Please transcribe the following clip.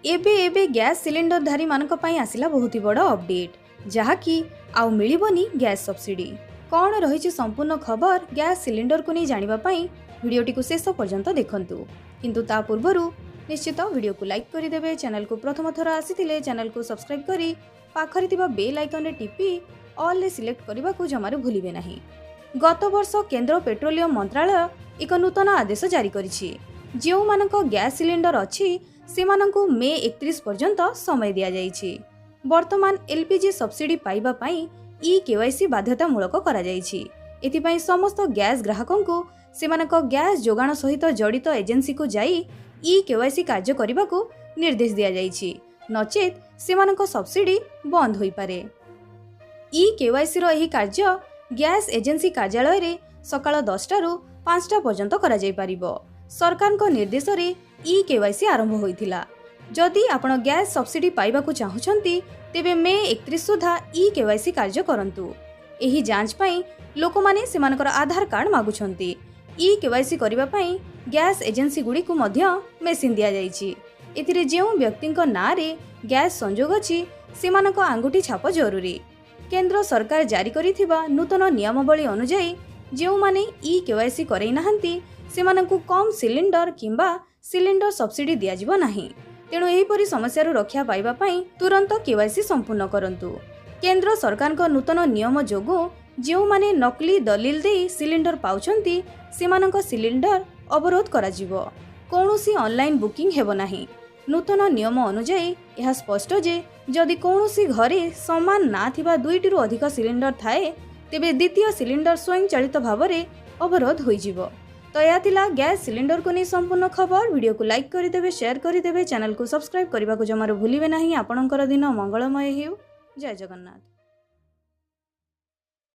एबे एबे gas cylinder धारी मानक पई आसिला बहुत ही बड़ अपडेट जहाँकि आउ मिलिबनी गैस सब्सिडी। कौन रही संपूर्ण खबर गैस सिलिंडर को नहीं जानिबा पई वीडियोटी को शेष पर्यंत देखंतु। किंतु ता पूर्वरु निश्चित वीडियो को लाइक करिदेबे, चैनल को प्रथम थर आसीथिले चैनल को सब्सक्राइब करी पाखरे थिबा बेल आइकन रे टिपी ऑल रे सिलेक्ट करबा को जमारू भूलिबे नाही। गत वर्ष केंद्र पेट्रोलियम मंत्रालय एक नूतन आदेश जारी करिछि। जेउ मानक गैस सिलिंडर अछि सेमानंकु मे 31 पर्यंत समय दिया जाइछि। वर्तमान एलपीजी सब्सिडी पाइबा पई ई केवाईसी बाध्यतामूलक करा जाइछि। एथिपई समस्त गैस ग्राहकंकु सेमानक गैस जोगाण सहित जड़ित एजेंसी को जाई ई केवाईसी कार्य करबाकू निर्देश दिया जाइछि, नचेत सेमानक सब्सिडी बंद होई पारे। ई केवाईसी रो एही कार्य गैस एजेंसी कार्यालय रे सकाळ 10टा रु 5टा पर्यंत करा जाई परिबो। सरकार को निर्देश रे ई केवाईसी आरंभ होइथिला। जदि आपण गैस सब्सिडी पाइबाकू चाहुछंती तेबे मे 31 सुधा ई केवाईसी कार्य करंतु। एही जांच पई लोकमाने सेमानकर आधार कार्ड मागुछंती। ई केवाईसी करिबा पई गैस एजेंसी गुडी को मध्य मेसिन दिया जाइछि। एथिरे जेउ व्यक्तिंक ना रे गैस संजोग अछि सेमानक आंगुठी छाप जरूरी। केंद्र सरकार जारी करिथिबा नूतन नियमावली अनुसार जेउ माने ई केवाईसी करै नाहंती सेमानकु कम सिलिंडर किंबा सिलिंडर सब्सिडी दिया जिवो नाही। तेणु एहीपरि समस्यारू रक्षा पाइबा पई तुरंत केवाईसी संपूर्ण करंतु। केंद्र सरकार को नूतन नियम जोगु जेउ माने नकली दलिल दे सिलिंडर पाउछंती सेमानक सिलिंडर अवरोध करा जिवो। कोनोसी ऑनलाइन बुकिंग हेबो नाही। नूतन नियम अनुसार यह स्पष्ट जे जदि कोनोसी घरे समान ना थिबा 2टी रु अधिक सिलिंडर थाए तेबे द्वितीय सिलिंडर स्वयं चालित भावरे अवरोध होई जिवो। तो यह थिला गैस सिलिंडर को नहीं संपूर्ण खबर। वीडियो को लाइक करिदेबे, शेयर करिदेबे, चैनल को सब्सक्राइब करबा को जमारो भूलिबे नाही। आपणकर दिन मंगलमय हेउ। जय जगन्नाथ।